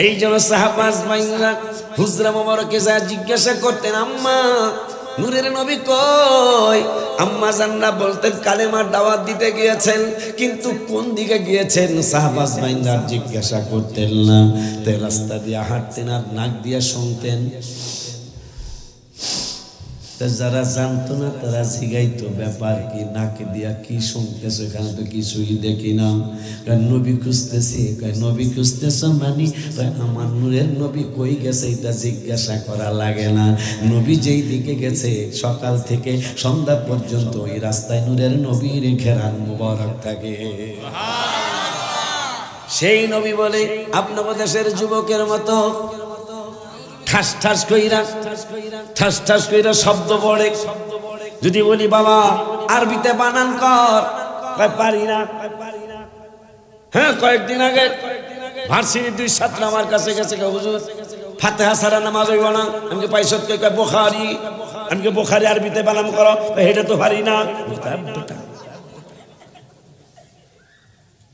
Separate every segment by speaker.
Speaker 1: এই জন্য সাহাবাজ মাইরা হুজরা মোবারকে যা জিজ্ঞাসা করতেন, আম্মা নূরের নবী কই? আম্মা জানরা বলতেন কালেমার দাওয়াত দিতে গিয়েছেন, কিন্তু কোন দিকে গিয়েছেন সাহাবাজ মাইরা জিজ্ঞাসা করতেন না। তো রাস্তা দিয়ে হাঁটতেন আর নাক দিয়ে শুনতেন। যারা জানতো না তারা জিগাইতো ব্যাপার কি, নাকে দিয়া কি শুনতেছে, এখানে তো কিছুই দেখি না। নবী খুঁজতেছি, নবী খুঁজতেছ মানি আমার নূরের নবী কই গেছে এটা জিজ্ঞাসা করা লাগে না। নবী যেই দিকে গেছে সকাল থেকে সন্ধ্যা পর্যন্ত ওই রাস্তায় নূরের নবীর ঘেরান মুবারক থাকে। সেই নবী বলে আপনাদের দেশের যুবকের মতো ঠাস ঠাস কইরা শব্দ পড়ে। যদি বলি বাবা আরবিতে বানান কর, পারি না। হ্যাঁ, কয়েকদিন আগে ভার্সিটির 2 ছাত্র আমার কাছে গেছে, হুজুর ফাতিহা ছাড়া নামাজ হইব না। আমি পাইছত কই বুখারী, আমি বুখারী আরবিতে বানান করো, এটা তো পারি না।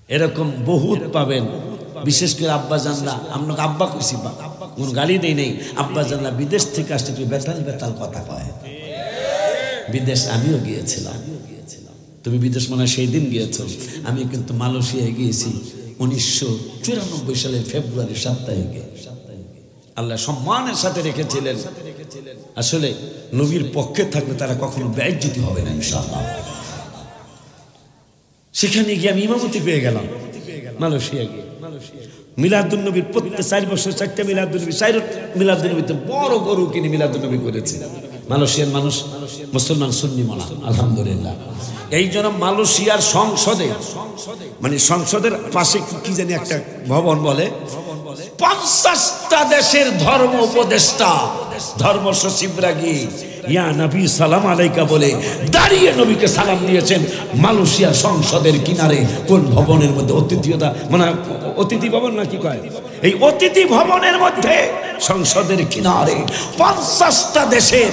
Speaker 1: এরকম বহুত পাবেন। বিশেষ করে আব্বা জানলা, আপনাকে আব্বা কইছি বা কোন গালি দেই নেই, আব্বা জানলা বিদেশ থেকে আসতে তুই বেতাল বেতাল কথা কয়। বিদেশ আমিও গিয়েছিলাম। তুমি বিদেশ মানে সেই দিন গিয়েছো, আমি কিন্তু মালয়েশিয়ায় গিয়েছি 1994 সালের ফেব্রুয়ারি 7 তারিখে। আল্লাহ সম্মানের সাথে রেখেছিলেন। আসলে নবীর পক্ষে থাকলে তারা কখনো বেইজ্জতি হবে না ইনশাআল্লাহ। সেখানে গিয়ে আমি ইমামতি পেয়ে গেলাম মালয়েশিয়া গিয়ে। মিলাদুন নবীর প্রত্যেক 4 বছর 4টা মিলাদুন নবী, 4 মিলাদুন নবীতে বড় গরু কিনে মিলাদুন নবী করেছে। মালয়েশিয়ার মানুষ মুসলমান সুন্নি মানা আলহামদুলিল্লাহ। এই জন্য মালয়েশিয়ার সংসদে, মানে সংসদের পাশে কি জানি একটা ভবন বলে, 50টা দেশের ধর্ম উপদেষ্টা, ধর্ম সচিবরা গিয়ে ইয়া নবী সালাম আলাইকা বলে দাঁড়িয়ে নবীকে সালাম দিয়েছেন মালয়েশিয়ার সংসদের কিনারে। কোন ভবনের মধ্যে? অতিথিয়তা মানে অতিথি ভবন না কি কয়, এই অতিথি ভবনের মধ্যে সংসদের কিনারে 50টা দেশের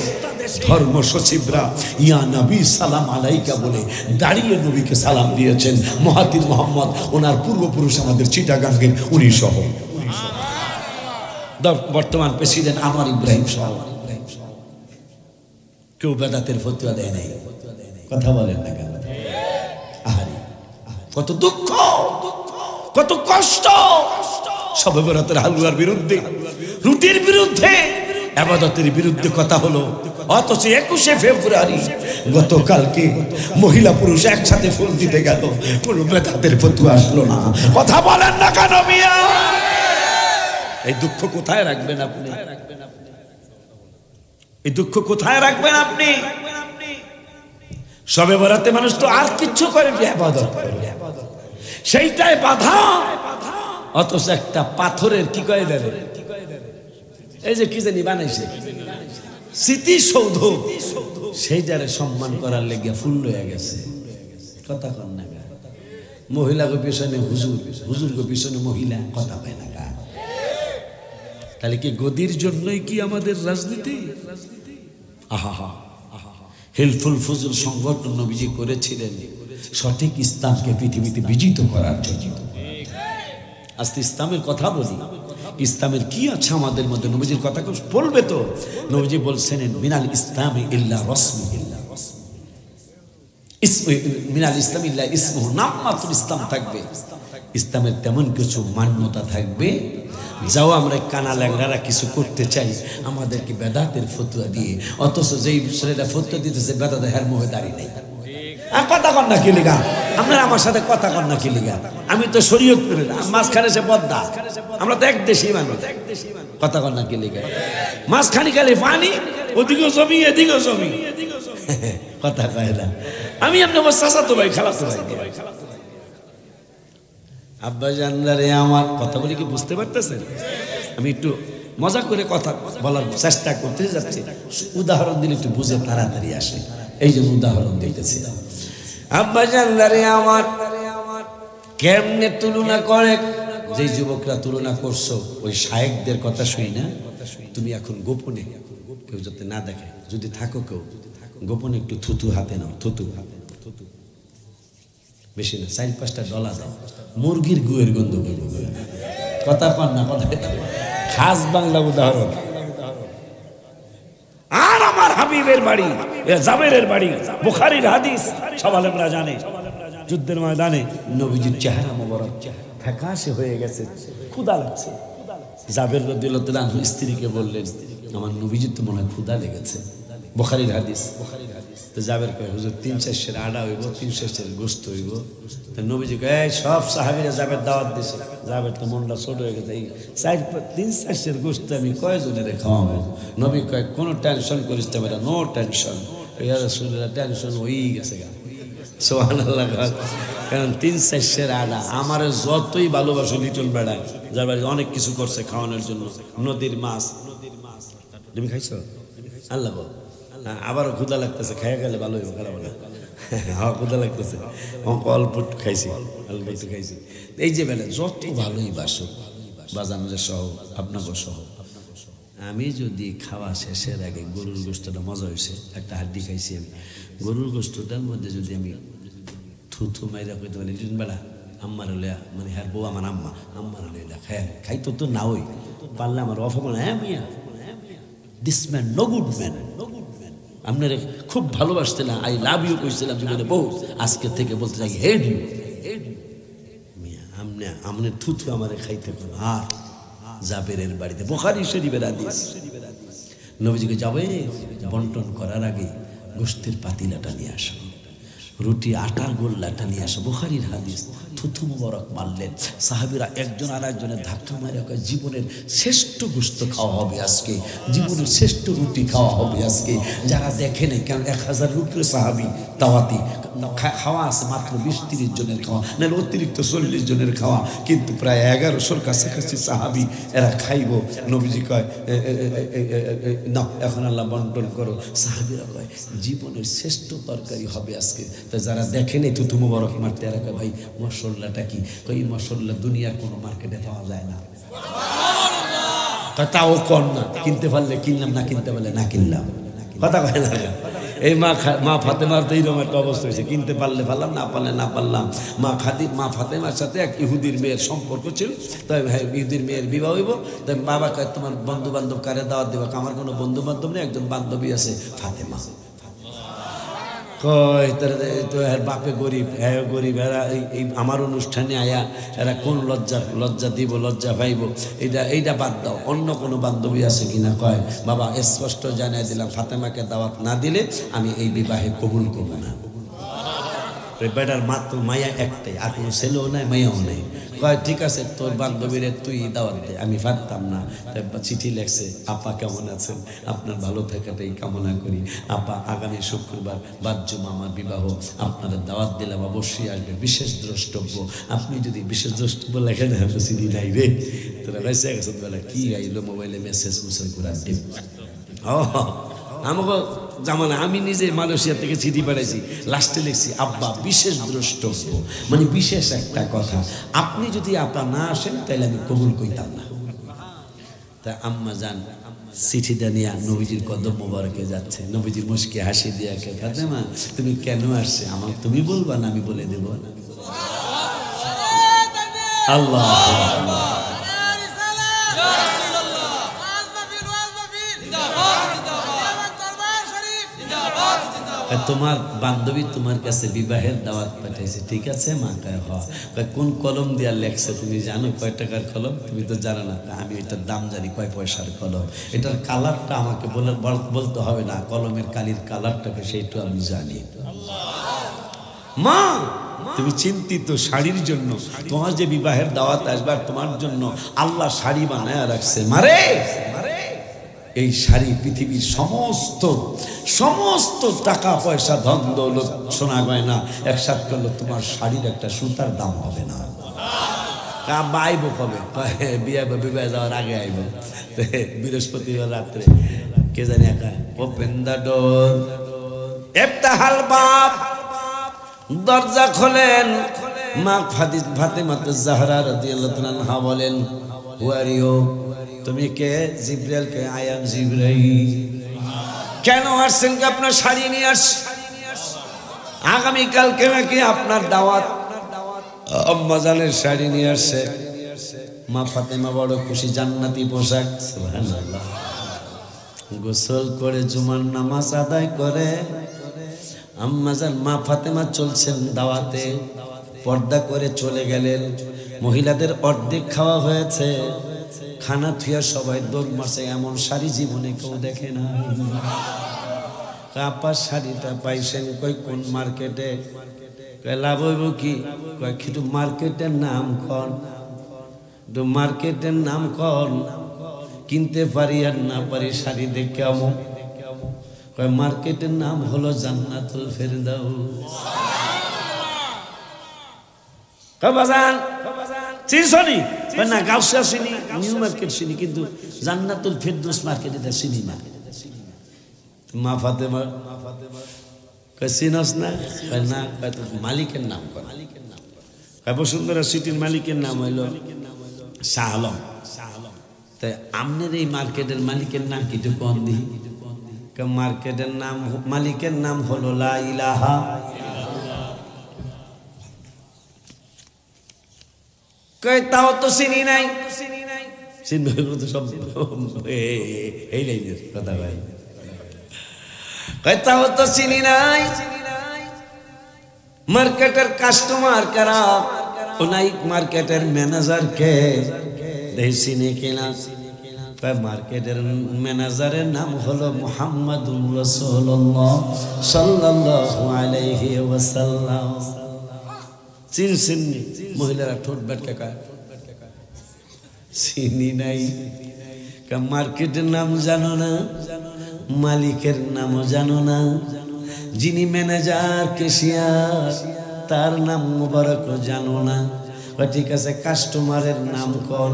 Speaker 1: ধর্ম সচিবরা ইয়া নবী সালাম আলাইকা বলে দাঁড়িয়ে নবীকে সালাম দিয়েছেন। মহাতির মোহাম্মদ ওনার পূর্বপুরুষ আমাদের চিটাগাঙ্গের উনি সহ, বর্তমান প্রেসিডেন্ট আনোয়ার ইব্রাহিম সহ কেউ বেদাতের ফতোয়া দেয় নাই। কথা বলেন না কেন? আহারে কত দুঃখ, কত কষ্ট। শবে বরাতের হালুয়ার বিরুদ্ধে, রুটির বিরুদ্ধে, ইবাদতের বিরুদ্ধে কথা হলো। অথচ 21শে ফেব্রুয়ারি গতকালকে মহিলা পুরুষ একসাথে ফুল দিতে গেল, কোন বেদাতের ফতোয়া আসলো না। কথা বলেন না কেন মিয়া? এই দুঃখ কোথায় রাখবেন আপনি? এই দুঃখ কোথায় রাখবেন আপনি? শবে বরাতে মানুষ তো আর কিচ্ছু করে ইবাদত করবে, সেইটাই বাধা। অথচ একটা পাথরের কি কয় দেবে, এই যে কি জানি বানাইছে স্মৃতিসৌধ, সেইটারে সম্মান করার লেগে ফুল হয়ে গেছে। কথা কন না? মহিলা গো পিছনে হুজুর, হুজুর গো পিছনে মহিলা, কথা পায় না। তাহলে কি গদির জন্যই কি আমাদের রাজনীতি? আহা, হেলফুল ফুজুল সংগঠন নবীজি করেছিলেন সঠিক ইসলামকে পৃথিবীতে বিজিত করার জন্য। আজকে ইসলামের কথা বলি, ইসলামের কি আছে আমাদের মধ্যে? নবীজির কথা বলবে তো। নবীজি বলছেন মিনাল ইসলাম ইল্লা রাসমু, মিনাল ইসলাম ইল্লা ইসমুহু, নাম মাত্র ইসলাম থাকবে, ইসলামের তেমন কিছু মান্যতা থাকবে। যাও আমরা কানা ল্যাংড়ারা কিছু করতে চাই আমাদেরকে বেদাতের ফতোয়া দিয়ে, অথচ যেই ছেলেটা ফতোয়া দিতেছে বেদাতে হের মুখে দাঁড়িয়ে নেই। কথা কন না কি লিগা? আপনারা আমার সাথে কথা কন না কি লিগা? আমি তো শরীয়ত করে না, মাঝখানে সে পদ্মা, আমরা তো এক দেশি মানুষ। কথা কন না কি লিগা? মাঝখানে খালি পানি, ওদিকেও জমি এদিকেও জমি, কথা কয় না। আমি আপনি আমার চাচাতো ভাই, খালাতো ভাই। আব্বা জানলারে আমার কথা বলি কি বুঝতে পারতেছেন? আমি একটু মজা করে কথা বলার চেষ্টা করতে যাচ্ছি, উদাহরণ দিলে একটু বুঝে তাড়াতাড়ি আসে। এই জন্য উদাহরণ দিতেছি। আব্বা জানলারে আমার কেমনে তুলনা করে, যে যুবকরা তুলনা করছো ওই শায়েখদের কথা শুই না, তুমি এখন গোপনে, কেউ যাতে না দেখে, যদি থাকো কেউ গোপনে একটু থুতু হাতে নাও, থুতু হাতে, থুতু বেশি না, $4-5 দাও, মুরগির গুয়ের গন্ধ বেরোবে। কথা কন না, কথা খাস বাংলা উদাহরণ। আর আমার হাবিবের বাড়ি জাবেরের বাড়ি, বুখারীর হাদিস সব আলেমরা জানে। যুদ্ধের ময়দানে নবীজির চেহারা মোবারক ফ্যাকাশে হয়ে গেছে, ক্ষুধা লাগছে। জাবের রাদিয়াল্লাহু তাআলা আনহু স্ত্রীকে বললেন, আমার নবীজির তো মনে হয় ক্ষুধা লেগেছে। বুখারীর হাদিস। তো জাবের কয়, হুজুর 3-4 সের আড়া হইব, 3-4 সের গোশত হইব। তো নবীজি কয়, এই সব সাহাবীরা জাবের দাওয়াত দিছে। জাবের তো মনটা ছোট হয়ে গেছে, এই 3-4 সের গোশত আমি কয়জনের খাওয়াবো? নবী কয়, কোনো টেনশন করিস না বেটা, নো টেনশন। ইয়া রাসূলুল্লাহ, টেনশন হয়েই গেছে গা। সুবহানাল্লাহ। কারণ 3-4 সের আড়া আমার যতই ভালোবাসো লিটল বেড়ায়, যার বাড়ি অনেক কিছু করছে খাওয়ানোর জন্য, নদীর মাছ। তুমি খাইছো? আল্লাহ গো, আবারও ক্ষুধা লাগতেছে, খাইয়া গেলে ভালো হইব, খারাপ না। হ্যাঁ, ক্ষুধা লাগতেছে, অল্প একটু খাইছি, অল্প একটু খাইছি। এই যে বেলা যত ভালোই বাসো বাজানরে সহ, আপনাকে সহ, আমি যদি খাওয়া শেষের আগে গরুর গোশতটা মজা হয়েছে, একটা হাড্ডি খাইছি আমি, গরুর গোশতটার মধ্যে যদি আমি থুথু মাইরা কইতে পারি, বেলা আম্মার হলিয়া, মানে হ্যাঁ বউ আমার আম্মার হলিয়া খাইতো তো না, ওই পারলে আমার অপমান। হ্যাঁ মিয়া, this man no good man. আপনারা খুব ভালোবাসছিলাম, আই লাভ ইউ কইছিলাম জীবনে বহু, আজকে থেকে বলতে চাই হেড ইউ। আমনে থুথু আমারে খাইতে কোন। আর জাবেরের বাড়িতে, বুখারী শরীফের হাদিস, নবীজিকে যাবে বন্টন করার আগে গোশতের পাতিলাটা নিয়ে আসো, রুটি আটার গোল্লাটা নিয়ে আসো, বুখারীর হাদিস। থুথু মুবারক মারলেন, সাহাবীরা একজন আর একজনের ধাক্কা মারে কয়, জীবনের শ্রেষ্ঠ গোশত খাওয়া হবে আজকে, জীবনের শ্রেষ্ঠ রুটি খাওয়া হবে আজকে। যারা দেখে নেই, কারণ 1000 রুটির সাহাবী দাওয়াতি খাওয়া আছে মাত্র 20-30 জনের খাওয়া, নাহলে অতিরিক্ত 40 জনের খাওয়া, কিন্তু প্রায় 1100-র কাছাকাছি সাহাবী এরা খাইব। নবীজি কয়, না এখন আল্লাহ বন্টন করো। সাহাবীরা কয়, জীবনের শ্রেষ্ঠ তরকারি হবে আজকে। তো যারা দেখেনি থুথু মুবারক মারতে, এরা কয়, ভাই মশলাটা কি? কই মশলা দুনিয়ার কোনো মার্কেটে পাওয়া যায় না। তাও কর না, কিনতে পারলে কিনলাম, না কিনতে পারলে না কিনলাম। কথা কয় না? এই মা ফাতেমার তো এইরকম একটা অবস্থা হয়েছে, কিনতে পারলে পারলাম, না পারলে না পারলাম। মা ফাতেমার সাথে এক ইহুদির মেয়ের সম্পর্ক ছিল, তাই ইহুদির মেয়ের বিবাহ হইব। তাই বাবা কয়, তোমার বন্ধু বান্ধব কারে দাওয়াত দিবা? আমার কোনো বন্ধু বান্ধব নেই, একজন বান্ধবী আছে ফাতেমা। কয় তো এর বাপে গরিব, হ্যাঁ গরিব, এরা এই আমার অনুষ্ঠানে আয়া এরা কোন লজ্জা দিব, লজ্জা পাইব, এইটা বাদ দাও, অন্য কোনো বান্ধবী আছে কিনা? কয়, বাবা স্পষ্ট জানাই দিলাম, ফাতেমাকে দাওয়াত না দিলে আমি এই বিবাহে কবুল করব না। বেটার মাত্র মায়া একটাই, আর কোনো ছেলেও নাই, মায়াও নেই। কয়, ঠিক আছে, তোর বান্ধবীরে তুই দাওয়াত দে। আমি পারতাম না, চিঠি লেখছে, আপা কেমন আছেন, আপনার ভালো থাকাটাই কামনা করি। আপা আগামী শুক্রবার বাদ-জুমা আমার বিবাহ, আপনাদের দাওয়াত দিলাম, অবশ্যই আসবে, বিশেষ দ্রষ্টব্য। আপনি যদি বিশেষ দ্রষ্টব্য লেখেন, চিঠি নাই রে, তোরা বেঁচে গেছে বেলা কি আইলো মোবাইলে মেসেজ করে ডিম। আমাকে জামানা, আমি নিজে মালয়েশিয়া থেকে চিঠি পাঠাইছি, লাস্টে লিখছি, আব্বা বিশেষ দ্রষ্টব্য, মানে বিশেষ একটা কথা, আপনি যদি আপা না আসেন তাহলে আমি কবুল কইতাম না। তা আম্মা জান চিঠিটা নিয়ে নবীজির কদম মোবারকে যাচ্ছে, নবীজি মুস্কি হাসি দিয়ে কে, ফাতেমা তুমি কেন আসছে? আমার তুমি বলবা না, আমি বলে দেব না। আল্লাহ তোমার বান্ধবী তোমার কাছে বিবাহের দাওয়াত পাঠাইছে, ঠিক আছে মা? কয় হয়। কোন কলম দিয়া লেখছে তুমি জানো? কয় টাকার কলম? তুমি তো জানো না। আমি এটার দাম জানি, কয় পয়সার কলম। এটার কালারটা আমাকে বলতে হবে না, কলমের কালির কালারটাকে সেইটা আমি জানি। মা তুমি চিন্তিত শাড়ির জন্য, তোমার যে বিবাহের দাওয়াত আসবার তোমার জন্য আল্লাহ শাড়ি বানায় রাখছে। মারে এই শাড়ি পৃথিবীর সমস্ত টাকা পয়সা ধন দৌলত সোনা গয়না একসাথ করলো, তোমার শাড়ির একটা সুতার দাম হবে না। আইব কবে? বিবাহ যাওয়ার আগে আইব। বৃহস্পতিবার রাত্রে কে জানি একা, ওপেন দ্য ডোর, ইফতাহাল বাব, দরজা খোলেন। মা ফাতেমা জাহরা রাদিয়াল্লাহু আনহা বলেন, হু আর ইউ? তুমি কে? জিবরাইল কে? আই এম জিবরাইল। কেন আসছেন? কি আপনার শাড়ি নিয়ে আগামীকালকে নাকি আপনার দাওয়াত, আম্মা জানের শাড়ি নিয়ে আসছে। মা ফাতেমা বড় খুশি, জান্নাতি পোশাক, সুবহানাল্লাহ। গোসল করে জুমার নামাজ আদায় করে আম্মাজান মা ফাতেমা চলছেন দাওয়াতে, পর্দা করে চলে গেলেন। মহিলাদের অর্ধেক খাওয়া হয়েছে, খানা থুয়া সবাই দৌড় মারছে, এমন শাড়ি জীবনে কেউ দেখে না। আপা শাড়িটা পাইছেন কই কোন মার্কেটে? লাভ হইব কি? কয় কিন্তু মার্কেটের নাম কন, মার্কেটের নাম কন। কিনতে পারি আর না পারি শাড়ি দেখে কেমন? কয় মার্কেটের নাম হলো জান্নাতুল ফেরদাউস। বাজান চিনি না, গাউসিয়া চিনি, নিউ মার্কেট চিনি, কিন্তু জান্নাতুল ফেরদাউস মার্কেট এটা চিনি না। মা ফাতেমা কয় চিনস না? কয় না। কয় তো মালিকের নাম কর। কয় বসুন্ধরা সিটির মালিকের নাম হইল শাহ আলম। তাই আমনের এই মার্কেটের মালিকের নাম কি কোন দি? মার্কেটের নাম, মালিকের নাম হলো লা ইলাহা। কয় তাও তো চিনি নাই। চিনবে তো সব এই লাইনের কথা ভাই। কয় তাও তো চিনি নাই। মার্কেটের কাস্টমার কারা? ওনাই মার্কেটের ম্যানেজার কে? চিনি কিনা? মার্কেটের ম্যানেজারের নাম হলো মুহাম্মাদুর রাসূলুল্লাহ সাল্লাল্লাহু আলাইহি ওয়াসাল্লাম। চিনছেননি? মহিলারা ঠোঁট বেটকে কয় চিনি নাই। মার্কেটের নাম জানো না, মালিকের নামও জানো না, যিনি ম্যানেজার ক্যাশিয়ার তার নাম মুবারক জানো না। ঠিক আছে, কাস্টমারের নাম কোন?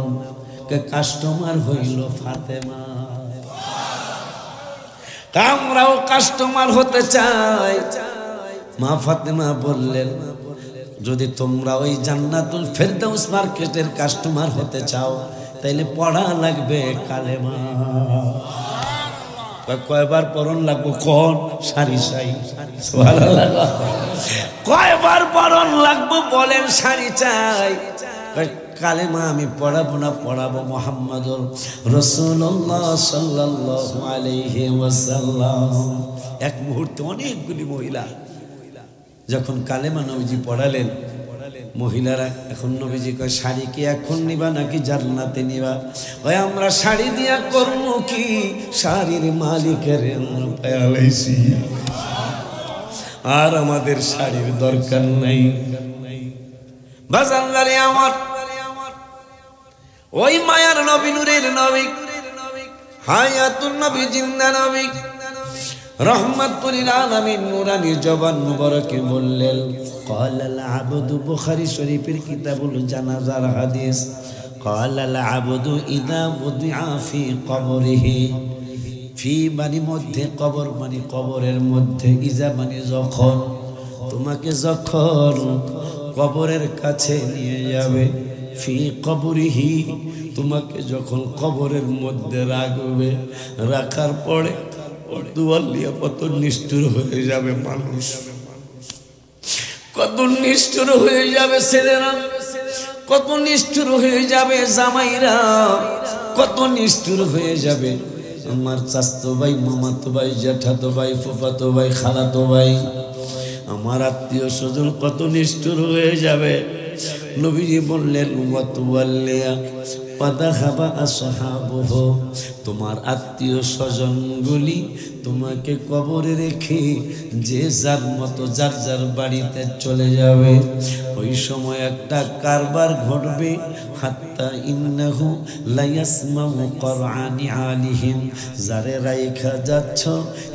Speaker 1: কাস্টমার হইল ফাতেমা। আমরাও কাস্টমার হতে চাই। মা ফাতেমা বললেন, যদি তোমরা ওই জান্নাতুল ফেরদাউস মার্কেটের কাস্টমার হতে চাও তাইলে পড়া লাগবে কালেমা। কয়বার পড়ন লাগবো? কোন সারি সাই, সুবহানাল্লাহ। কয়বার পড়ন লাগবো বলেন? সারি চাই। কালেমা আমি পড়াবো না, পড়াবো মুহাম্মাদুর রাসূলুল্লাহ সাল্লাল্লাহু আলাইহি ওয়াসাল্লাম। এক মুহূর্তে অনেকগুলি মহিলা যখন কালেমা নবীজি পড়ালেন, মহিলারা এখন নবীজি কয় শাড়ি কি এখন নিবা নাকি জান্নাতে নিবা? ওই আমরা শাড়ি দিয়া করবো কি? শাড়ির মালিকের আমরা পাইছি, আর আমাদের শাড়ির দরকার নাই। বাজানদারে আমার ওই মায়ার নবী, নূরের নবী, হায়াতুন নবী, জিন্দা নবী, রহমাতুল লিল আলামিন নূরানী জবান মুবারকে বললেন, ক্বালাল আবদু, বুখারী শরীফের কিতাবুল জানাজার হাদিস, ক্বালাল আবদু ইযা উদিআ ফি কবরিহি, ফি মানে মধ্যে, কবর মানে কবরের মধ্যে, ইজা মানে যখন, তোমাকে যখন কবরের কাছে নিয়ে যাবে, ফি কবরিহি তোমাকে যখন কবরের মধ্যে রাখবে, রাখার পরে দুয়ালিয়া কত নিষ্ঠুর হয়ে যাবে মানুষ, কত নিষ্ঠুর হয়ে যাবে ছেলেরা, কত নিষ্ঠুর হয়ে যাবে জামাইরা, কত নিষ্ঠুর হয়ে যাবে আমার চাচতো ভাই, মামাতো ভাই, জ্যাঠাতো ভাই, ফুফাতো ভাই, খালাতো ভাই, আমার আত্মীয় স্বজন কত নিষ্ঠুর হয়ে যাবে। নবীজি বললেন, ওয়াতুয়াল্লিয়া পাদাহাবা আসহাবুহু, তোমার আত্মীয় স্বজনগুলি তোমাকে কবরে রেখে যে যার মতো যার যার বাড়িতে চলে যাবে। ওই সময় একটা কারবার ঘটবে, হাত্তা ইন্নাহু লা ইয়াসমাউ কুরআনি আলিহিম, যারে রাইখা যাচ্ছ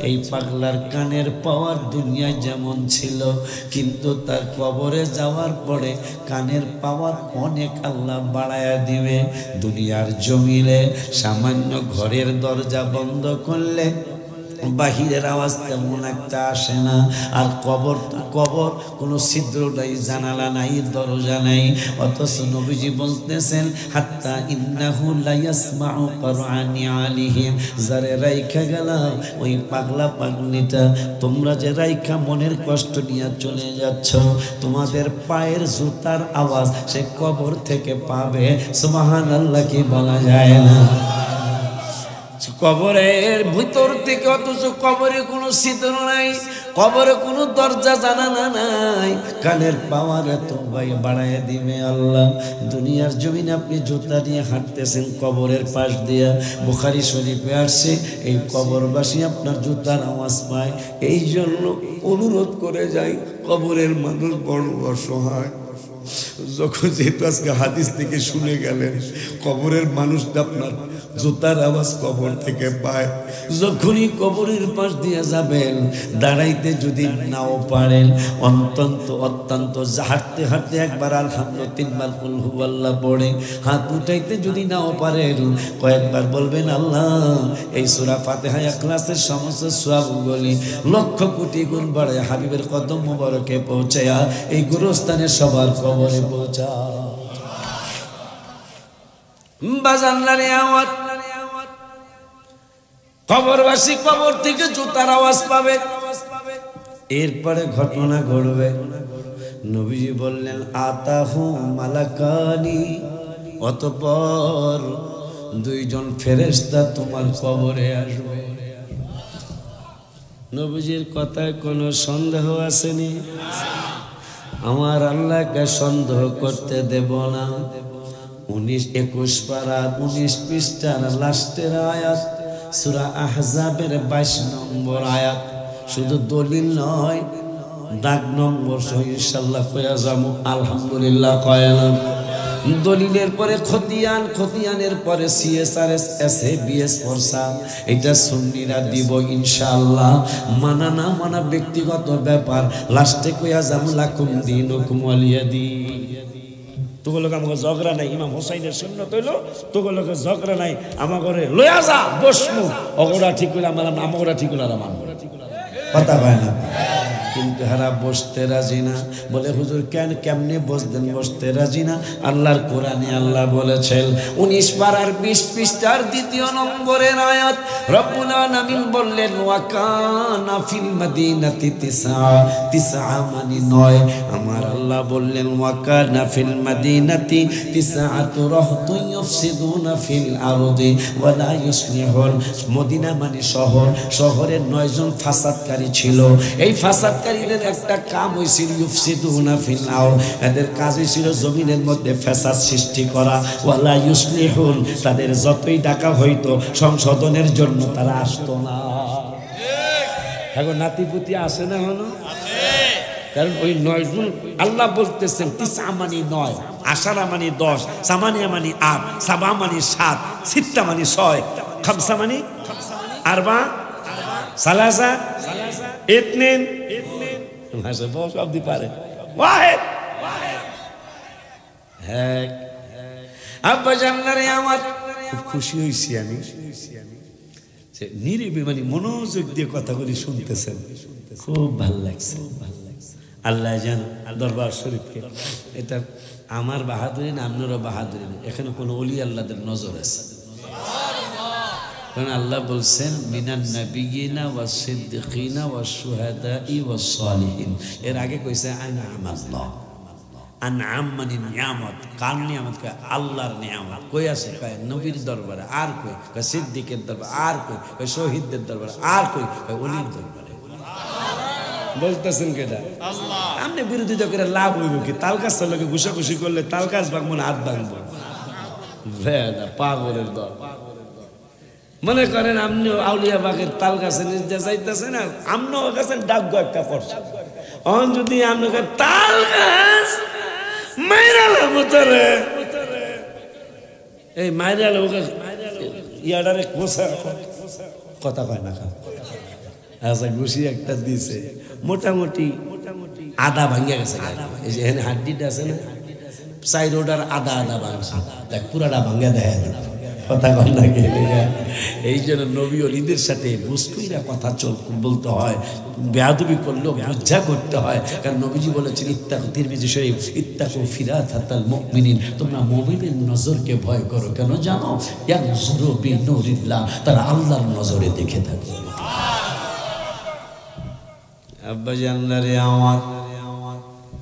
Speaker 1: এই পাগলার কানের পাওয়ার দুনিয়ায় যেমন ছিল, কিন্তু তার কবরে যাওয়ার পরে কানের পাওয়ার অনেক আল্লাহ বাড়ায়া দিবে। দুনিয়ার জমিনে সামান্য ঘরের দরজা বন্ধ করলে বাহিরের আওয়াজ তেমন একটা আসে না। আর কবর কোনো ছিদ্র নাই, জানালা নাই, দরজা নাই। অথচ নবীজি বলতেছেন হাত্তা ইন্নাহু লা ইয়াসমাউ কুরআনি আলিহিম, যারে রাইখা গেলাম ওই পাগলা পাগলিটা, তোমরা যে রাইখা মনের কষ্ট নিয়ে চলে যাচ্ছ, তোমাদের পায়ের জুতার আওয়াজ সে কবর থেকে পাবে। সুবহানাল্লাহ কি বলা যায় না? কবরের ভিতর থেকে, অথচ কবরে কোনো ছিদ্র নাই, কবরে কোনো দরজা জানালা নাই। কানের পাওয়ার এত বাড়ায় দিবে আল্লাহ। দুনিয়ার জমিনে আপনি জুতা নিয়ে হাঁটতেছেন কবরের পাশ দিয়া, বুখারী শরীফে আসছে এই কবরবাসী আপনার জুতার আওয়াজ পায়। এই জন্য অনুরোধ করে যাই, কবরের মানুষ বড় অসহায়। যখন যেহেতু আজকে হাদিস থেকে শুনে গেলেন কবরের মানুষটা আপনার জুতার আওয়াজ কবর থেকে পায়, যখনই কবরের পাশ দিয়ে যাবেন দাঁড়াইতে যদি নাও পারেন অত্যন্ত হাঁটতে হাঁটতে একবার আলহামদুলিল্লাহ, তিনবার কুল হুয়াল্লাহ পড়ে, হাত উঠাইতে যদি নাও পারেন কয়েকবার বলবেন আল্লাহ এই সূরা ফাতিহা ইখলাসের সমস্ত সওয়াবগুলি লক্ষ কোটি গুণ বাড়ায় হাবিবের কদম মোবারকে পৌঁছায়া এই গুরুস্থানে সবার কবরে পৌঁছা। বাজান্নারে আওয়াজ, কবরবাসী কবর থেকে জুতার আওয়াজ পাবে। এরপরে ঘটনা ঘটবে। নবীজি বললেন আতাহু মালাকানি, অতঃপর দুইজন ফেরেশতা তোমার কবরে আসবে। নবীজির কথায় কোনো সন্দেহ আসেনি? আমার আল্লাহকে সন্দেহ করতে দেব না। 19-21 পারা 19 পৃষ্ঠার লাস্টের আয়াত, সূরা আহজাবের 22 নম্বর আয়াত। শুধু দলিল নয়, দাগ নম্বর সহ ইনশাআল্লাহ কয়া যাবো। আলহামদুলিল্লাহ কয়ালাম। দলিলের পরে খতিয়ান, খতিয়ানের পরে সিএসআরএস এসএ বিএস ফরসা, এটা সুন্নিরা দিব ইনশাআল্লাহ। মানা না মানা ব্যক্তিগত ব্যাপার। লাস্টে কয়া যাবো লাকুম দীনুকুম ওয়ালিয়া দীন। তোগুলোকে আমাকে ঝগড়া নাই, ইমাম হোসাইনের সুন্নত হইল তোগুলোকে ঝগড়া নাই, আমার ঘরে লয়া যা বসমু, অগরা ঠিক হইলে আমার আমগরা ঠিক হইলে আমার কথা পায় না। কিন্তু হারা বসতে রাজি না। বলে হুজুর কেমনে বসতেন? বসতে রাজি না। আল্লাহর কোরআনে আল্লাহ বলেছেন 19 পারার 20 পৃষ্ঠার 2 নম্বরের আয়াত, রব্বুল আলামিন বললেন ওয়া কানা ফিল মাদিনাতি তিসআ মানে 9। আমার আল্লাহ বললেন ওয়া কানা ফিল মাদিনাতি তিসআতু রাহতুন ইউফসিদুনা ফিল আরদি ওয়া লা ইউসলিহুন। মদিনা মানে শহর, শহরের 9 জন ফাসাদকারী ছিল। এই ফাসাদকারীদের একটা কাম হইছিল ইউফসিদুনা ফিল আরদ, এদের কাজ হইছিল জমিনের মধ্যে ফাসাদ সৃষ্টি করা। ওয়া লা ইউসলিহুন, তাদের যতই ডাকা হইতো সংশোধনের জন্য তারা আসতো না। এখন নাতিপুতি আসে না হলো? কারণ ওই 9 জন আল্লাহ বলতেছেন তিসআ মানে 9, আশারা মানে 10, সামানিয়া মানে 8, সাবা মানে 7, সিত্তা মানে 6, খামসা মানে 4, সালাসা ইতনিন, ভাষা বহু শব্দ পারে, ওয়াহিদ এক। আব্বা জান্নারে আমার খুব খুশি হইছি আমি যে নিরিবি মানে মনোযোগ দিয়ে কথাগুলি শুনতেছেন, খুব ভালো লাগছে। আল্লাহ যেন দরবার শরীফকে, এটা আমার বাহাদুরি না আপনারও বাহাদুরি না, এখানে কোনো ওলি আল্লাহদের নজর আছে। কারণ আল্লাহ বলছেন মিনান নাবিয়িনা ওয়াস সিদ্দিকিনা ওয়াস শুহাদাই ওয়াস সালিহিন। এর আগে কইছে আনআমাল্লাহ। আনআম মানে নিয়ামত। কার নিয়ামত? কয় আল্লাহর নিয়ামত। কই আছে? কয় নবীর দরবারে। আর কই? কয় সিদ্দিকের দরবারে। আর কই? কয় শহীদদের দরবারে। আর কই? কয় ওলির দরবারে। বলতেছেন কেটা? আল্লাহ। আপনি বিরোধিতা করে লাভ হইব কি? তাল গাছ লোকে ঘুষাঘুষি করলে তাল গাছ ভাঙবো না, হাত ভাঙবো। ভেদা পাগলের দল। মনে করেন আপনি আউলিয়া বাগের তাল গাছে নিজে যাইতেছেন, আর আপনিও গেছেন ডাক একটা পড়ছে। অন যদি আপনাকে তাল গাছ মাইরালাম তোরে, এই মাইরাল ওকে ইয়াডারে কোসা কথা কয় না। আচ্ছা ঘুষি একটা দিছে, মোটামুটি আধা ভাঙ্গা গেছে। এই যে এখানে হাড্ডিটা আছে না, সাইড ওটার আধা ভাঙছে, পুরাটা ভাঙ্গা দেয় কথা কন না গেলে এই জন্য নবী ওলিদের সাথে মুস্কুইরা কথা বলতে হয়, বেয়াদবি করলেও লজ্জা করতে হয়। কারণ নবীজি বলেছেন ইত্তাকু, তিরমিজি শরীফ, ইত্তাকু ফিরাতাল মুমিনিন, তোমরা মুমিনের নজরকে ভয় করো। কেন জানো? ইয়ানজুরু বিনুরিল্লাহ, তারা আল্লাহর নজরে দেখে থাকে। আব্বা জানলারে আমার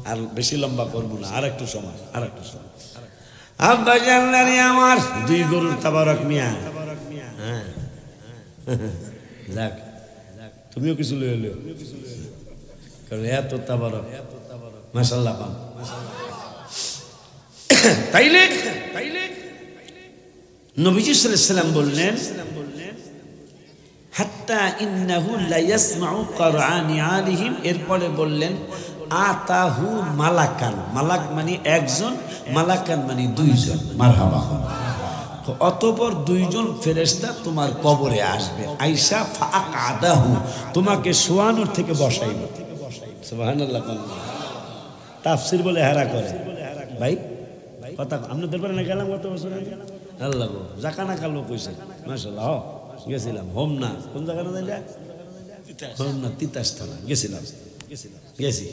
Speaker 1: আর বেশি লম্বা করবো না, আর একটু সময়। আব্বা জানলারে আমার দুই গরুর তাবারক মিয়া। হ্যাঁ যাক, তুমিও কিছু লয়ে লিও, কারণ এত তাবারক মাশাআল্লাহ পান। তাইলে নবীজি সাল্লাল্লাহু আলাইহি ওয়াসাল্লাম বললেন হাত্তা ইন্নাহু লা ইয়াসমাউ করআনি আলিহিম, এরপরে বললেন আতাহু মালাকান, মালাক মানে একজন, মালাকান মানে দুইজন। মারহাবা। অতঃপর দুইজন ফেরেশতা তোমার কবরে আসবে, আইসা ফাআকাদাহু, তোমাকে শোয়ানোর থেকে বসাইবে। সুবহানাল্লাহ। তাফসীর বলে হেরা করে ভাই কথা, আমরা দরবারে না গেলাম কত বছর আগে, আল্লাহ গো জাকানা কালো কইছে মাশাআল্লাহ। গেছিলাম হোমনা, কোন জায়গা না যাইলা, হোমনা তিতাস থানা গেছিলাম, গেছি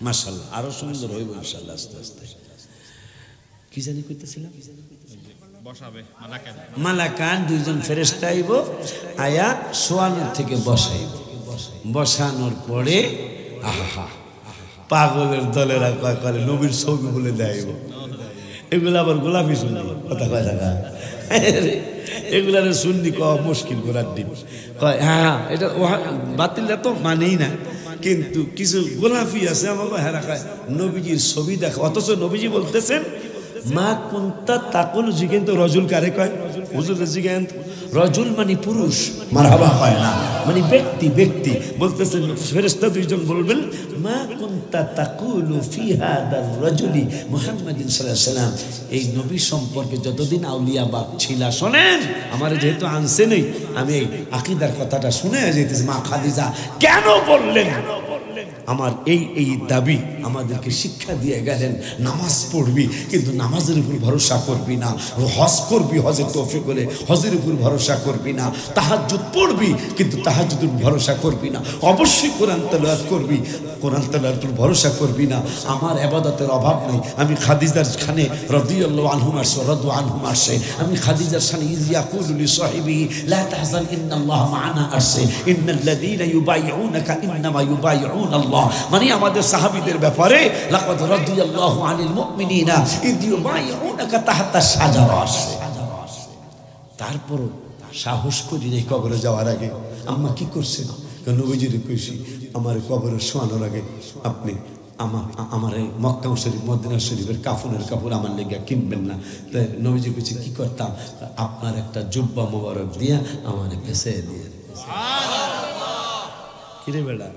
Speaker 1: মাশাআল্লাহ। আরো সুন্দর হইব ইনশাআল্লাহ আস্তে আস্তে। কি জানি কইতেছিলাম, বসাবে মালাকান দুইজন ফেরেশতা আইব, আয়া শোয়ানোর থেকে বসাইব। বসানোর পরে আহা পাগলের দলেরা কয় করে নবীর ছবি বলে দেয়ব, এগুলো আবার গোলাপি শুনি কথা কয় থাকা, এগুলার শুননি কওয়া মুশকিল করার দিন। কয় হ্যাঁ এটা বাতিলটা তো মানেই না, কিন্তু কিছু গোলাপি আছে আমার হেরা কয় নবীজির ছবি দেখা, অথচ নবীজি বলতেছেন মা কুনতা তাকুল, জিজ্ঞেন তো রজুল কারে কয়, হুজুর জিজ্ঞেন রজুল মানে পুরুষ, মারহাবা কয় না, মানে ব্যক্তি বলতেছেন ফেরেশতা দুইজন বলবেন মা কুনতা তাকুলু ফি হাদার রাজুলি মুহাম্মাদিন সাল্লাল্লাহু আলাইহি ওয়াসাল্লাম, এই নবী সম্পর্কে যতদিন আউলিয়া বাপ ছিলা, শোনেন আমার যেহেতু আনছে নেই, আমি এই আকীদার কথাটা শুনে যাইতেছি। মা খাদিজা কেন বললেন, আমার এই দাবি আমাদেরকে শিক্ষা দিয়ে গেলেন, নামাজ পড়বি কিন্তু নামাজের উপর ভরসা করবি না, হজ করবি হজের তৌফিক হলে হজের উপর ভরসা করবি না, তাহাজ্জুদ পড়বি কিন্তু তাহাজ্জুদের উপর ভরসা করবি না, অবশ্যই কোরআন তেলাওয়াত করবি, কোরআন তেলাওয়াতের উপর ভরসা করবি না। আমার ইবাদতের অভাব নেই, আমি খাদিজার খানে রাদিয়াল্লাহু আনহুমা রাদু আনহুমা আসে, আমি খাদিজার খানে ইয়াকুলু লি সাহিবিহি লা তাহজান ইন্নাল্লাহা মা'ানা আসে, ইন্নাল্লাযীনা ইউবাইউনাকা ইন্নামা ইউবাইউনা আল্লাহ, মানে আমাদের সাহাবীদের ব্যাপারে লাকাদ রাদিয়াল্লাহু আনিল মুমিনিনা ইয ইউবাইউনাকা তাহতা শাজারা আসে। তারপরও সাহস করি নাই কবরে যাওয়ার আগে, আম্মা কি করছেন, নবীজির কইছি আমার কবরে শোয়ানোর আগে আপনি আমার মক্কা শরীফ মদিনা শরীফের কাফনের কাপড় আমার লেগে কিনবেন না। তাই নবীজি কইছে কি করতাম, আপনার একটা জুব্বা মোবারক দিয়া আমার পেছে দিয়ে। কিরে বেড়া,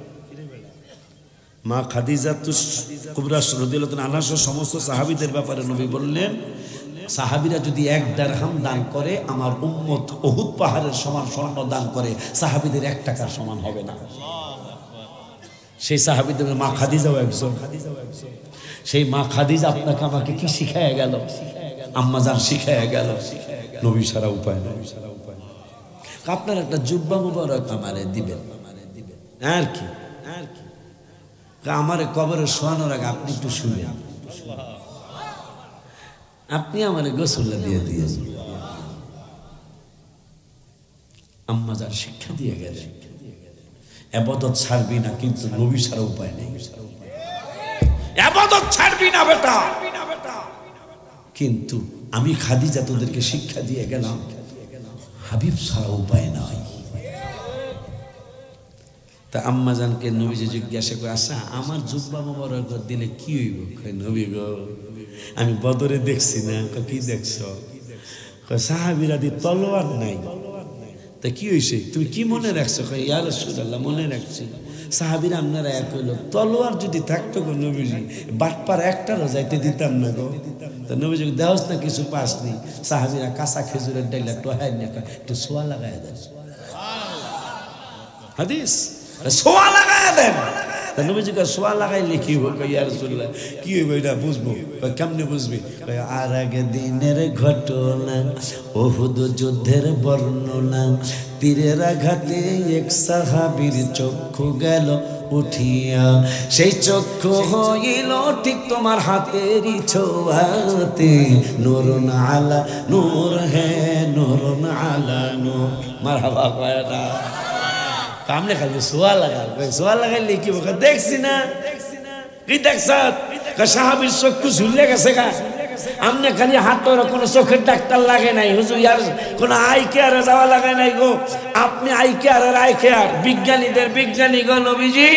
Speaker 1: মা খাদিজা কুবরা রাদিয়াল্লাহু আনহা সমস্ত সাহাবীদের ব্যাপারে নবী বললেন সাহাবীরা যদি 1 দিরহাম দান করে, আমার উম্মত উহুদ পাহাড়ের সমান স্বর্ণ দান করে, সাহাবীদের 1 টাকার সমান হবে না। সেই সাহাবীদের মা খাদিজাও একজন। সেই মা খাদিজা আপনাকে আমাকে কি শিখায়া গেল, আম্মা জান শিখায়া গেল, নবী ছাড়া উপায় নাই। আপনার একটা জুব্বা মুবারক আমারে দিবেন, আর কি আমার কবরে শোয়ানোর আগে আপনি একটু শুনেন, আপনি আমার গোসল দিয়ে দিয়েছেন। আম্মা যার শিক্ষা দিয়ে গেলেন ইবাদত ছাড়বি না, কিন্তু নবী ছাড়া উপায় নেই। ইবাদত ছাড়বি না বেটা, কিন্তু আমি খাদিজা তোদেরকে শিক্ষা দিয়ে গেলাম হাবিব ছাড়া উপায় নাই। তা আম্মা জানকে নবীজি জিজ্ঞাসা করে, আচ্ছা আমার জুব্বা মোবারক দিলে কি হইব? নবী গো আমি বদরে দেখছি না। কি দেখছ? সাহাবীরা দি তলোয়ার নাই। তা কি হয়েছে, তুমি কি মনে রাখছো? ইয়া রাসূলুল্লাহ মনে রাখছি। সাহাবীরা আপনারা এক হইল, তলোয়ার যদি থাকতো গো নবীজি বাটপার একটারও যাইতে দিতাম না গো। তা নবীজি দেহস না কিছু পাস নেই। সাহাবীরা কাঁচা খেজুরের ডাইলা টোহাই না একটু সোয়া লাগাই দেন, হাদিস সোয়া লাগাই দেন। তা নবীজিকে সোয়া লাগাইলে কি হোক ইয়া রাসূলুল্লাহ কি হইব এটা বুঝবো কেমনে বুঝবি আর আগে দিনের ঘটনা উহুদ যুদ্ধের বর্ণনা তীরের আঘাতে এক সাহাবীর চক্ষু গেল উঠিয়া সেই চক্ষু হইল ঠিক তোমার হাতেরই ছোঁয়াতে নূরুন আলা নূর হে নূরুন আলা নূর মারহাবা কয়টা কামনে খালি সোয়া লাগাইলে কি বলে দেখছি না কি দেখছ সাহাবীর চক্ষু ঝুলে গেছে গা আমনে খালি হাতের কোনো চোখের ডাক্তার লাগে নাই হুজুর ইয়ার কোনো আই কেয়ারে যাওয়া লাগে নাই গো আপনি আই কেয়ার বিজ্ঞানীদের বিজ্ঞানী গো নবীজি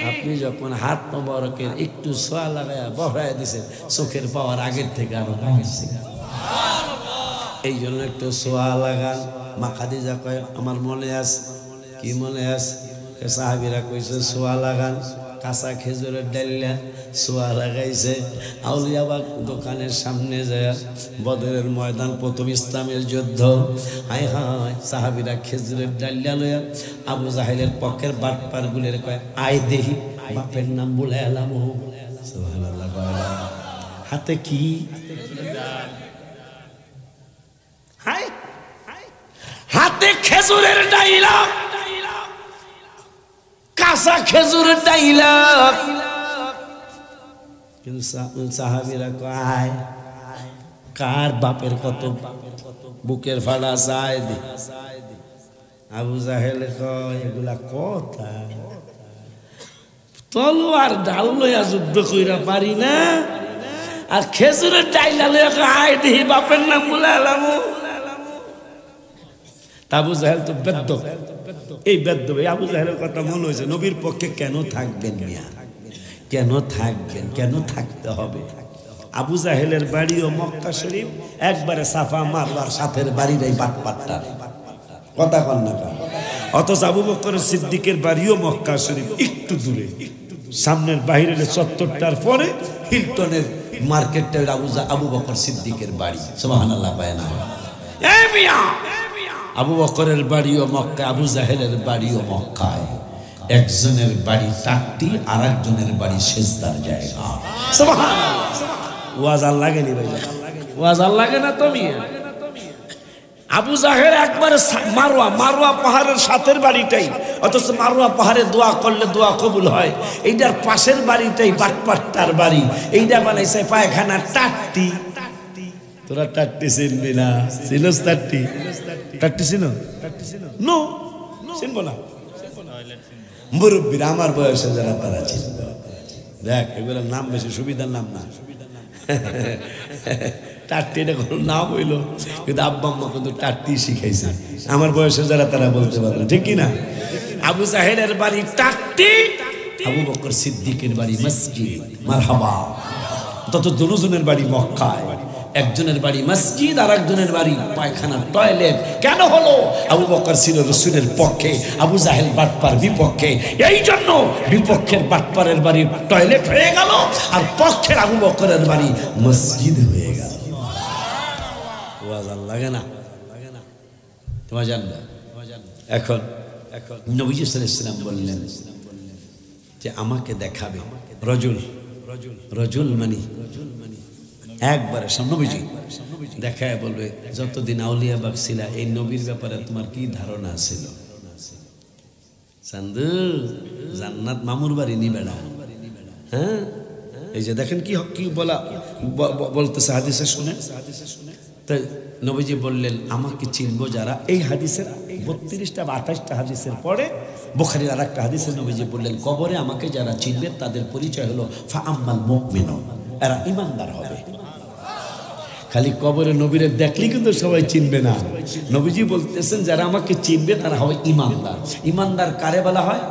Speaker 1: আপনি যখন হাত মোবারকের একটু সোয়া লাগায়া বহরায় দিছেন চোখের পাওয়ার আগের থেকে আরো কমেছে এই জন্য একটু সোয়া লাগান মা খাদিজা কয় আমার মনে আছে কি মনে আছে সাহাবীরা কইছে সোয়া লাগান কাঁচা খেজুরের ডাইলা সোয়া লাগাইছে আউলিয়াবাগ দোকানের সামনে যায় বদরের ময়দান প্রথম ইসলামের যুদ্ধ হায় হায় সাহাবীরা খেজুরের ডাইলা লইয়া আবু জাহেলের পক্ষের বাটপার গুলের কয় আয় দেহি বাপের নাম বলে এলাম সুবহানাল্লাহ হাতে কি হায় হাতে খেজুরের ডাইলা কাঁচা খেজুরের ডাইলা কিন্তু সাহাবীরা কয় কার বাপের কত বুকের ফাড়া চায় দি আবু জাহেল কয় এগুলা কথা তলোয়ার ঢাল লইয়া যুদ্ধ কইরা পারি না আর খেজুরের ডাইলা লইয়া আয় দিহি বাপের নাম বলে এলাম আবু জাহেল তো বেদ্য এই বেদ্য আবু জাহেলের কথা মনে হয়েছে নবীর পক্ষে কেন থাকবেন মিয়া কেন থাকবেন কেন থাকতে হবে আবু জাহেলের বাড়িও মক্কা শরীফ একবারে সাফা মারওয়ার সাথের বাড়ির এই বাটপাট্টা কথা কন না অথচ আবু বকর সিদ্দিকের বাড়িও মক্কা শরীফ একটু দূরে সামনের বাহিরের চত্বরটার পরে হিলটনের মার্কেটটা আবু বকর সিদ্দিকের বাড়ি সুবহানাল্লাহ পায় না এ মিয়া আবু বকরের বাড়িও মক্কা আবু জাহেলের বাড়িও মক্কায় একজনের বাড়ি টাট্টি আর একজনের বাড়ি সেজদার জায়গা সুবহানাল্লাহ ওয়াজ আল্লাহ লাগেনি ভাই ওয়াজ আল্লাহ লাগে না তুমি আবু জাহেল একবার মারওয়া পাহাড়ের সাথের বাড়িটাই অথচ মারওয়া পাহাড়ে দোয়া করলে দোয়া কবুল হয় এইটার পাশের বাড়িটাই বাটপাট্টার বাড়ি এইটা বানাইছে পায়খানা টাট্টি তোরা টাট্টি চিনবি না চিনস টাট্টি নো চিনবো না মুরব্বীরা আমার বয়সে যারা তারা চিনবে দেখ এগুলোর নাম বেশি সুবিধার নাম না টাট্টি এটা কোনো নাম হইলো কিন্তু আব্বা আম্মা কিন্তু টাট্টি শিখাইছে আমার বয়সে যারা তারা বলতে পারবে ঠিক কিনা আবু জাহেলের বাড়ি টাট্টি আবু বকর সিদ্দিকের বাড়ি মসজিদ মারহাবা তত দুজনের বাড়ি মক্কায় একজনের বাড়ি মসজিদ আর একজনের বাড়ি পায়খানা টয়লেট কেন হলো আবু বকর ছিল রাসূলের পক্ষে আবু জাহেল বাটপার বিপক্ষে এই জন্য বিপক্ষের বাটপারের বাড়ি টয়লেট হয়ে গেল আর পক্ষের আবু বকরের বাড়ি মসজিদ হয়ে গেল ওয়াজ লাগে না তোমার জানবা এখন নবীজি সাল্লাল্লাহু আলাইহি ওয়াসাল্লাম বললেন যে আমাকে দেখাবে রজুল মানি একবারে নবীজি দেখায় বলবে যতদিন আউলিয়া বাগ ছিলা এই নবীর ব্যাপারে তোমার কি ধারণা ছিল চান্দু জান্নাত মামুর বাড়ি নি বেড়া হ্যাঁ এই যে দেখেন কি কি বলতেছে হাদিসে শুনে তাই নবীজি বললেন আমাকে চিনবো যারা এই হাদিসের 32টা বা 28টা হাদিসের পরে বুখারীর আরেকটা হাদিসে নবীজি বললেন কবরে আমাকে যারা চিনবে তাদের পরিচয় হলো ফাআম্মাল মুমিনুন এরা ঈমানদার হবে খালি কবরে নবীরে দেখলে কিন্তু সবাই চিনবে না নবীজি বলতেছেন যারা আমাকে চিনবে তারা হবে ঈমানদার ঈমানদার কারে বলা হয়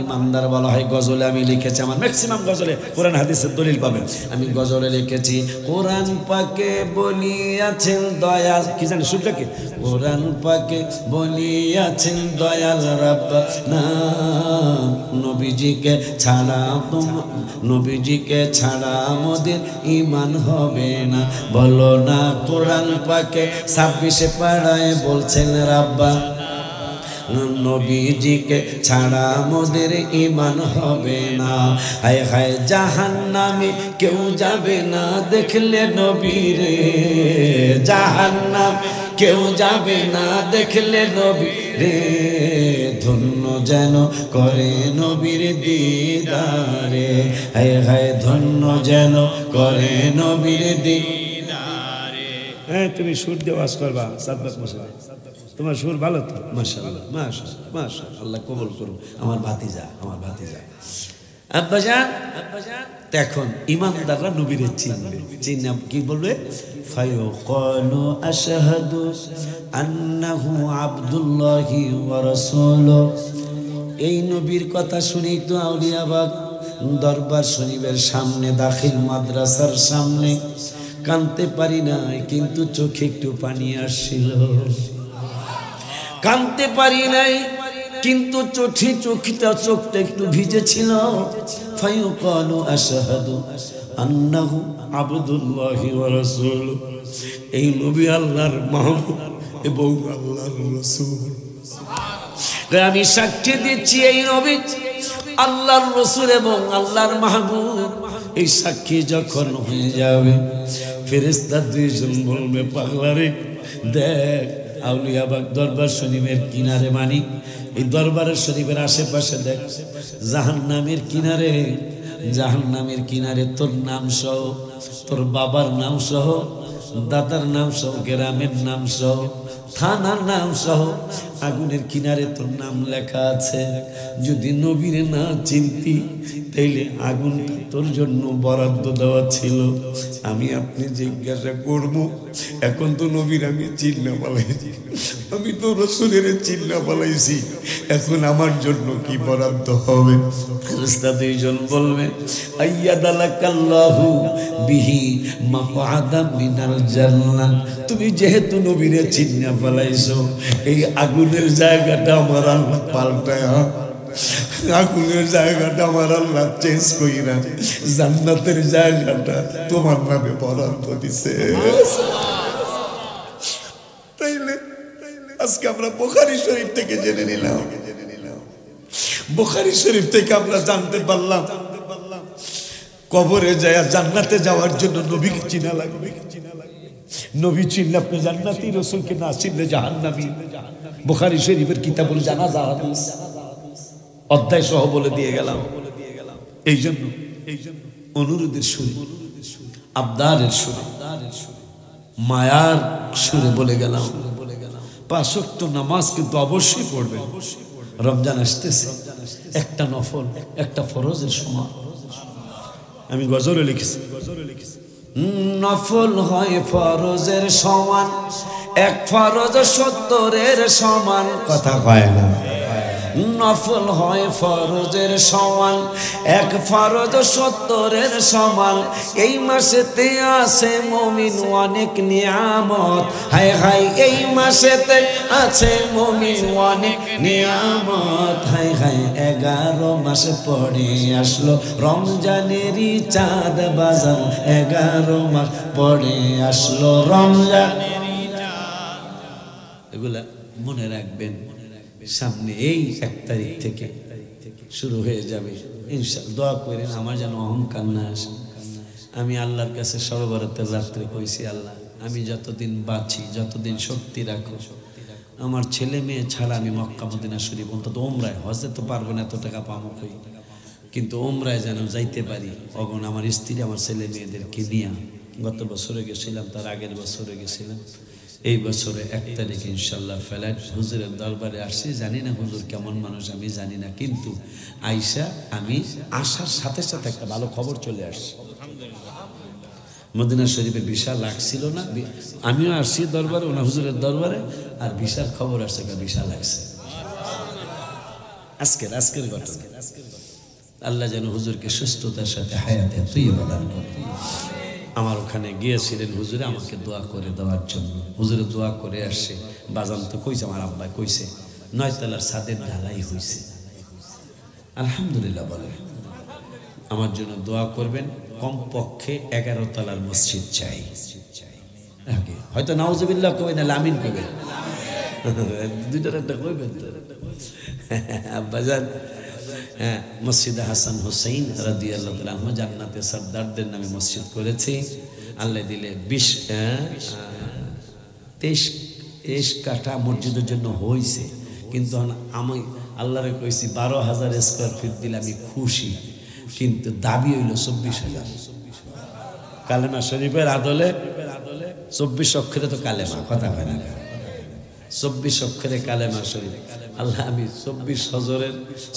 Speaker 1: ইমানদার বলা হয় গজলে আমি লিখেছি আমার ম্যাক্সিমাম গজলে কোরআন হাদিসের দলিল পাবেন আমি গজলে লিখেছি কোরআন পাকে বলিয়াছেন দয়াল কি জানেন শুনলে কি কোরআন পাকে বলিয়াছেন দয়াল রাব্বানা নবীজিকে ছাড়া আমাদের ঈমান হবে না বলো না কোরআন পাকে 26 পারায় বলছেন রাব্বা নবীজিকে ছাড়া মোদের ঈমান হবে না। হায় হায় জাহান্নামে কেউ যাবে না দেখলে নবীরে, জাহান্নামে কেউ যাবে না দেখলে নবীরে, ধন্য যেন করে নবীর দিদারে। হায় হায় ধন্য যেন করে নবীর দিদারে। হ্যাঁ তুমি সুর দিয়ে ওয়াজ করবা সাদ্দাত মশাই, তোমার সুর ভালো তো মাশাআল্লাহ মাশাআল্লাহ মাশাআল্লাহ, আল্লাহ কবুল করুন। আমার ভাতিজা, আমার ভাতিজা আব্বাজান, আব্বাজান এখন ইমানদাররা নবীরে চিনবে, চিনে কি বলবে? ফায়ুকালু আশহাদু আন্নাহু আব্দুল্লাহি ওয়া রাসূলুহু। এই নবীর কথা শুনি তো আউলিয়াবাগ দরবার শরীফের সামনে দাখিল মাদ্রাসার সামনে কাঁদতে পারি নাই, কিন্তু চোখে একটু পানি আসছিল। কাঁদতে পারি নাই কিন্তু চোখটা একটু ভিজেছিল। ফায়ুকালু আশহাদু আন্নাহু আবদুল্লাহি ওয়া রাসূলুহু। এই নবী আল্লাহর মাহবুব এবং আল্লাহর রাসূল। আমি সাক্ষী দিচ্ছি এই নবী আল্লাহর রাসূল এবং আল্লাহর মাহবুব। এই সাক্ষী যখন হয়ে যাবে ফেরেশতা দুইজন বলবে, পাগলারে দেখ আউলিয়াবাগ দরবার শরীফের কিনারে, মানি এই দরবারের শরীফের আশেপাশে দেখ জাহান্নামের কিনারে, জাহান্নামের কিনারে তোর নাম সহ, তোর বাবার নাম সহ, দাদার নাম সহ, গ্রামের নাম সহ, থানার নাম সহ আগুনের কিনারে তোর নাম লেখা আছে। যদি নবীরে না চিনতি তাইলে আগুনটা তোর জন্য বরাদ্দ দেওয়া ছিল। আমি আপনি জিজ্ঞাসা করব, এখন তো নবীর আমি চিন্না পালাইছি, আমি তো রাসূলের চিন্না পালাইছি, এখন আমার জন্য কি বরাদ্দ হবে? ফেরেশতা দুইজন বলবে, আইয়াদালাকাল্লাহু বিহি মাকআদা মিনাল জান্নাহ। তুমি যেহেতু নবীরে চিন্না পালাইছো, এই আগুনের জায়গাটা আমার আল্লাহ পাল্টায়, আগুনের জায়গাটা আমার আল্লাহ চেঞ্জ কইরা জান্নাতের জায়গাটা তোমার নামে বরাদ্দ দিছে। তাইলে আজকে আমরা বুখারী শরীফ থেকে জেনে নিলাম, বুখারী শরীফ থেকে আমরা জানতে পারলাম কবরে যায় জান্নাতে যাওয়ার জন্য নবীকে চিনা লাগবে। নবী চিনলে আপনি জান্নাতি, রাসূলকে না চিনলে জাহান্নামী। বুখারী শরীফের কিতাবুল জানাজা হাদিস অধ্যায় সহ বলে দিয়ে গেলাম। এই জন্য অনুরোধের সুরে, আবদারের সুরে, মায়ার সুরে বলে গেলাম, 5 ওয়াক্ত নামাজ কিন্তু অবশ্যই পড়বেন। রমজান আসতেছে, একটা নফল একটা ফরজের সমান। আমি গজলে লিখেছি, নফল হয় ফরজের সমান, এক ফরজ 70-এর সমান। কথা কয় না, নফল হয় ফরজের সমান, এক ফরজ 70-এর সমান। এই মাসেতে আছে মুমিন অনেক নিয়ামত, হায় হায় এই মাসেতে আছে মুমিন অনেক নিয়ামত। হায় হায় 11 মাসে পড়ে আসলো রমজানেরই চাঁদ বাজার, 11 মাস পড়ে আসলো রমজানেরই চাঁদ। এগুলা মনে রাখবেন, সামনে এই 1 তারিখ থেকে শুরু হয়ে যাবে ইনশাআল্লাহ। দোয়া করেন আমার যেন অহংকার না আসে। আমি আল্লাহর কাছে শবে বরাতের রাত্রে কইছি, আল্লাহ আমি যতদিন বাঁচি, যতদিন শক্তি রাখো, আমার ছেলে মেয়ে ছাড়া আমি মক্কা মদিনা শরীফ অন্তত ওমরায়, হজে তো পারবো না, এত টাকা পাবো কই, কিন্তু ওমরায় যেন যাইতে পারি। অগণ আমার স্ত্রী আমার ছেলে মেয়েদেরকে নিয়ে গত বছরে গেছিলাম, তার আগের বছরে গেছিলাম। এই বছরে 1 তারিখ ইনশাল্লাহ ফ্লাইট হুজুরের দরবারে আসছি। জানি না হুজুর কেমন মানুষ আমি জানি না, কিন্তু আইসা আমি আসার সাথে সাথে একটা ভালো খবর চলে আসছে। মদিনা শরীফে ভিসা লাগছিল না, আমিও আসছি দরবারে, ওনা হুজুরের দরবারে, আর ভিসার খবর আসছে, ভিসা লাগছে। আজকের ঘটনা। আল্লাহ যেন হুজুরকে সুস্থতার সাথে হায়াতে তৈয়বা দান করে। আমার ওখানে গিয়েছিলেন হুজুরে আমাকে দোয়া করে দেওয়ার জন্য। হুজুরে দোয়া করে আসছে, বাজান তো কইছে, আমার আব্বা কইছে 9 তলার ছাদের ঢালাই হয়েছে। আলহামদুলিল্লাহ বলে আমার জন্য দোয়া করবেন। কমপক্ষে 11 তলার মসজিদ চাই। হয়তো নাউজুবিল্লাহ কবে না, আমিন কবে। দুইটার একটা কইবেন তো আব্বাজান। হ্যাঁ, মসজিদে হাসান হুসাইন রাদিয়াল্লাহু তাআলা আনহু জান্নাতে সরদারদের নামে মসজিদ করেছে। আল্লাহ দিলে 23 কাঠা মসজিদের জন্য হয়েছে, কিন্তু আমি আল্লাহরে কইছি 12,000 স্কোয়ার ফিট দিলে আমি খুশি, কিন্তু দাবি হইল 24,000। কালেমা শরীফের আদলে 24 অক্ষরে তো কালেমা, কথা হয় না, 24 অক্ষরে কালেমা শরীফ। আল্লাহ আমি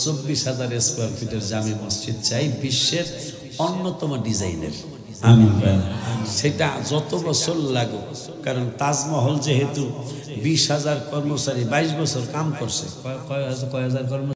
Speaker 1: 24,000 স্কোয়ার ফিটের জামে মসজিদ চাই, বিশ্বের অন্যতম ডিজাইনের। আমিন। সেটা যত বছর লাগুক, কারণ তাজমহল যেহেতু 20,000 কর্মচারী 22 বছর কাম করছে, কয় হাজার কর্মচারী